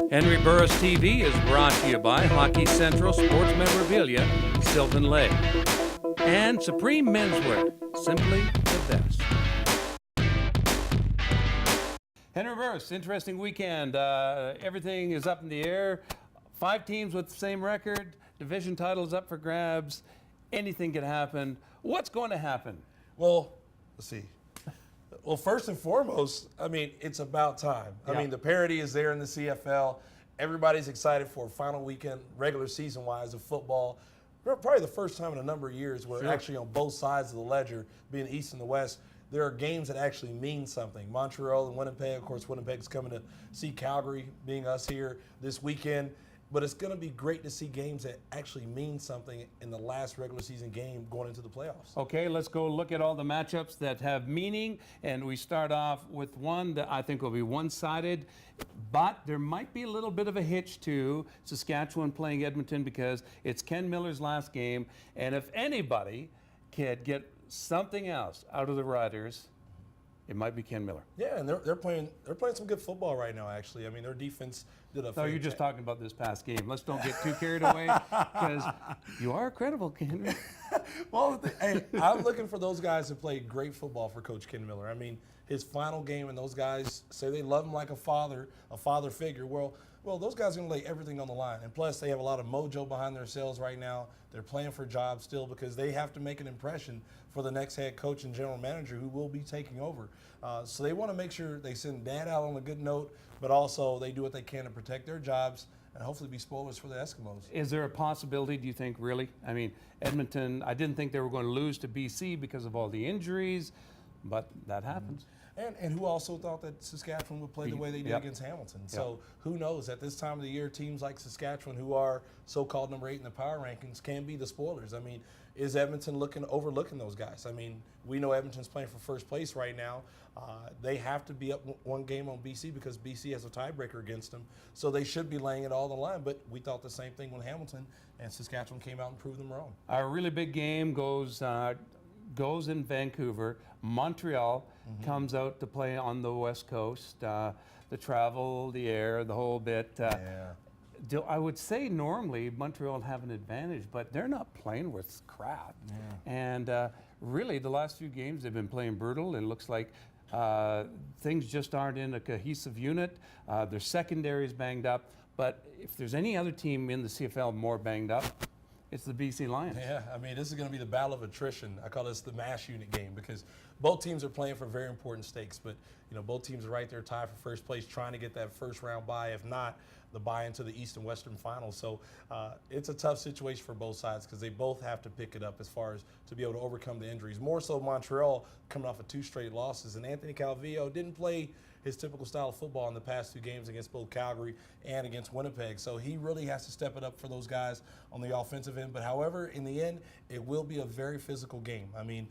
Henry Burris TV is brought to you by Hockey Central Sports Memorabilia, Sylvan Lake, and Supreme Menswear, simply the best. Henry Burris, interesting weekend. Everything is up in the air. 5 teams with the same record. Division titles up for grabs. Anything can happen. What's going to happen? Well, let's see. Well, first and foremost, I mean, it's about time. I mean, the parity is there in the CFL. Everybody's excited for a final weekend, regular season-wise, of football. Probably the first time in a number of years where actually on both sides of the ledger, being the East and the West, there are games that actually mean something. Montreal and Winnipeg, of course, Winnipeg's coming to see Calgary, being us here this weekend. But it's going to be great to see games that actually mean something in the last regular season game going into the playoffs. Okay, let's go look at all the matchups that have meaning. And we start off with one that I think will be one-sided. But there might be a little bit of a hitch to Saskatchewan playing Edmonton because it's Ken Miller's last game. And if anybody can get something else out of the Riders, it might be Ken Miller. Yeah, and they're playing some good football right now, actually. I mean, their defense did a. No, you're just talking about this past game. Let's don't get too carried away because you are credible, Ken. Well, hey, I'm looking for those guys to play great football for Coach Ken Miller. I mean, his final game, and those guys say they love him like a father figure. Well, those guys are going to lay everything on the line. And plus, they have a lot of mojo behind themselves right now. They're playing for jobs still because they have to make an impression for the next head coach and general manager who will be taking over. So they want to make sure they send Dad out on a good note, but also they do what they can to protect their jobs and hopefully be spoilers for the Eskimos. Is there a possibility, do you think, really? I mean, Edmonton, I didn't think they were going to lose to BC because of all the injuries, but that happens. And who also thought that Saskatchewan would play the way they did against Hamilton. So who knows, at this time of the year, teams like Saskatchewan, who are so-called number 8 in the power rankings, can be the spoilers. I mean, is Edmonton overlooking those guys? I mean, we know Edmonton's playing for first place right now. They have to be up one game on BC because BC has a tiebreaker against them. So they should be laying it all on the line. But we thought the same thing when Hamilton and Saskatchewan came out and proved them wrong. A really big game goes in Vancouver. Montreal comes out to play on the West Coast. The travel, the air, the whole bit. I would say normally Montreal have an advantage, but they're not playing with crap. And really, the last few games they've been playing brutal. It looks like things just aren't in a cohesive unit. Their secondary is banged up. But if there's any other team in the CFL more banged up, it's the BC Lions. Yeah, I mean, this is going to be the battle of attrition. I call this the mash unit game because both teams are playing for very important stakes. But, you know, both teams are right there tied for first place, trying to get that first round bye. If not, the bye into the East and Western Finals. So it's a tough situation for both sides because they both have to pick it up as far as to be able to overcome the injuries. More so Montreal coming off of 2 straight losses. And Anthony Calvillo didn't play his typical style of football in the past 2 games against both Calgary and against Winnipeg. So he really has to step it up for those guys on the offensive end. But however, in the end, it will be a very physical game. I mean,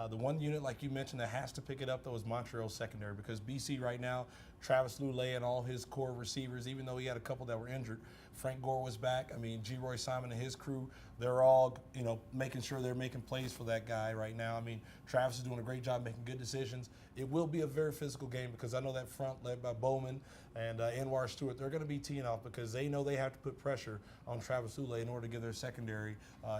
the one unit, like you mentioned, that has to pick it up, though, is Montreal's secondary because BC right now, Travis Lulay and all his core receivers, even though he had a couple that were injured, Frank Gore was back. I mean, G. Roy Simon and his crew, they're all, you know, making sure they're making plays for that guy right now. I mean, Travis is doing a great job making good decisions. It will be a very physical game because I know that front led by Bowman and Anwar Stewart, they're going to be teeing off because they know they have to put pressure on Travis Lulay in order to give their secondary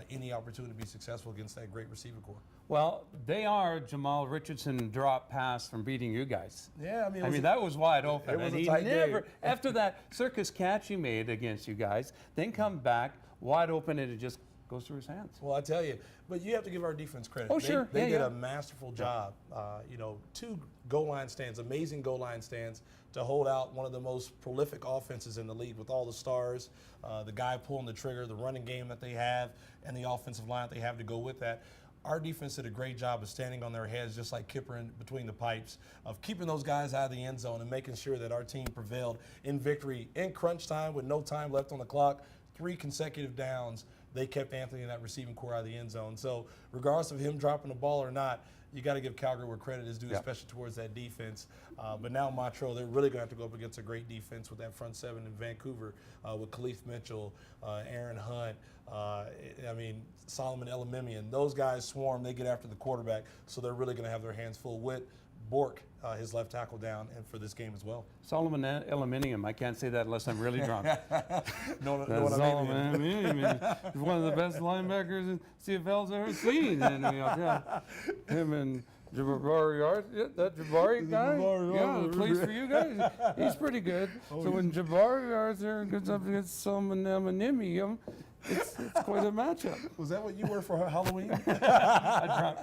any opportunity to be successful against that great receiver corps. Well, they are Jamal Richardson drop pass from beating you guys. Yeah, I mean, that was wide open. It was and a tight game. After that circus catch he made against you guys, then come back wide open and it just goes through his hands. Well, I tell you, but you have to give our defense credit. Oh, sure. They did a masterful job. You know, 2 goal line stands, amazing goal line stands to hold out one of the most prolific offenses in the league with all the stars, the guy pulling the trigger, the running game that they have, and the offensive line that they have to go with that. Our defense did a great job of standing on their heads, just like Kipper in between the pipes, of keeping those guys out of the end zone and making sure that our team prevailed in victory in crunch time with no time left on the clock, 3 consecutive downs. They kept Anthony in that receiving core out of the end zone. So regardless of him dropping the ball or not, you got to give Calgary where credit is due, especially towards that defense. But now Montreal, they're really going to have to go up against a great defense with that front 7 in Vancouver with Khalif Mitchell, Aaron Hunt, I mean, Solomon Elamimian. Those guys swarm. They get after the quarterback, so they're really going to have their hands full with Bork his left tackle down and for this game as well. Solomon Aluminium. I can't say that unless I'm really drunk. know what I mean? Solomon Aluminium is one of the best linebackers CFL's ever seen. And I'll tell him and Jabari Yard, that Jabari guy, that plays for you guys. He's pretty good. So when Jabari Arthur goes up against Solomon Aluminium, it's quite a matchup. Was that what you were for Halloween? Drunk.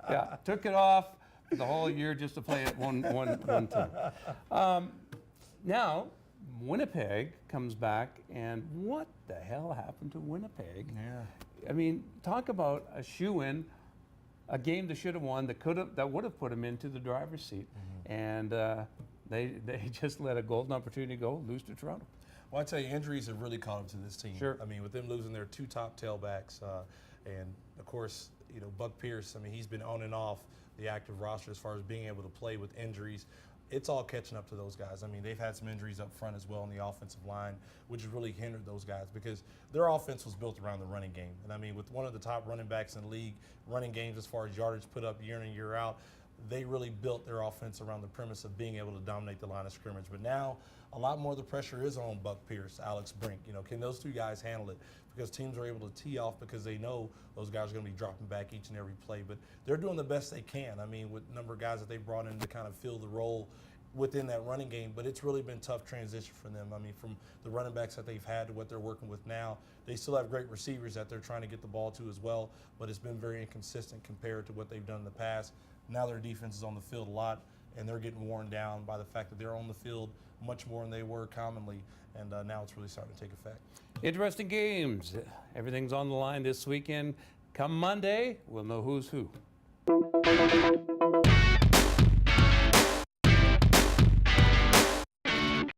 Yeah, took it off the whole year just to play it one time. Now, Winnipeg comes back, and what the hell happened to Winnipeg? Yeah. I mean, talk about a shoe-in, a game they should have won that would have put them into the driver's seat, and they just let a golden opportunity go, lose to Toronto. Well, I tell you, injuries have really caught up to this team. Sure. I mean, with them losing their 2 top tailbacks, and of course, Buck Pierce. I mean, he's been on and off the active roster as far as being able to play with injuries. It's all catching up to those guys. I mean, they've had some injuries up front as well on the offensive line, which has really hindered those guys because their offense was built around the running game. And I mean, with one of the top running backs in the league, running games as far as yardage put up year in and year out, they really built their offense around the premise of being able to dominate the line of scrimmage. But now, a lot more of the pressure is on Buck Pierce, Alex Brink. Can those 2 guys handle it? Because teams are able to tee off because they know those guys are going to be dropping back each and every play. But they're doing the best they can. I mean, with the number of guys that they brought in to kind of fill the role within that running game, but it's really been tough transition for them. I mean, from the running backs that they've had to what they're working with now, they still have great receivers that they're trying to get the ball to as well, but it's been very inconsistent compared to what they've done in the past. Now their defense is on the field a lot, and they're getting worn down by the fact that they're on the field much more than they were commonly, and now it's really starting to take effect. Interesting games. Everything's on the line this weekend. Come Monday, we'll know who's who.